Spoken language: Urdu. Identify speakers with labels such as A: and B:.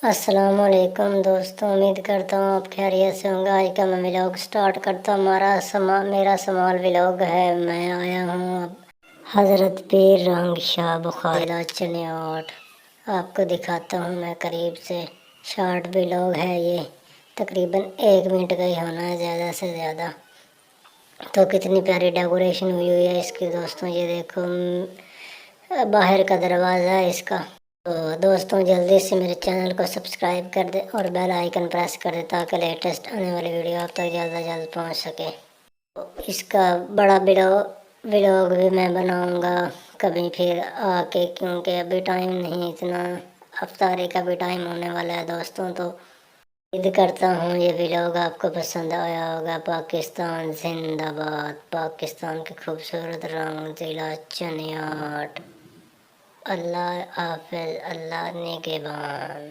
A: السلام علیکم دوستوں، امید کرتا ہوں آپ خیریت سے ہوں گے۔ آج کا میں ولاگ سٹارٹ کرتا ہوں۔ میرا سمال ولاگ ہے۔ میں آیا ہوں اب حضرت پیر رنگ شاہ بخاری ضلع چنیاٹ۔ آپ کو دکھاتا ہوں میں قریب سے۔ شارٹ ولاگ ہے یہ، تقریباً 1 منٹ کا ہی ہونا ہے زیادہ سے زیادہ۔ تو کتنی پیاری ڈیکوریشن ہوئی ہے اس کی دوستوں، یہ دیکھو باہر کا دروازہ ہے اس کا۔ تو دوستوں جلدی سے میرے چینل کو سبسکرائب کر دیں اور بیل آئیکن پریس کر دیں تاکہ لیٹسٹ آنے والی ویڈیو آپ تک جلد از جلد پہنچ سکے۔ اس کا بڑا ولاگ بھی میں بناؤں گا کبھی پھر آ کے، کیونکہ ابھی ٹائم نہیں اتنا، افطاری کا بھی ٹائم ہونے والا ہے دوستوں۔ تو امید کرتا ہوں یہ ولاگ آپ کو پسند آیا ہوگا۔ پاکستان زندہ باد، پاکستان کے خوبصورت رنگ ضلع چنیاٹ۔ اللہ حافظ، اللہ نگہبان۔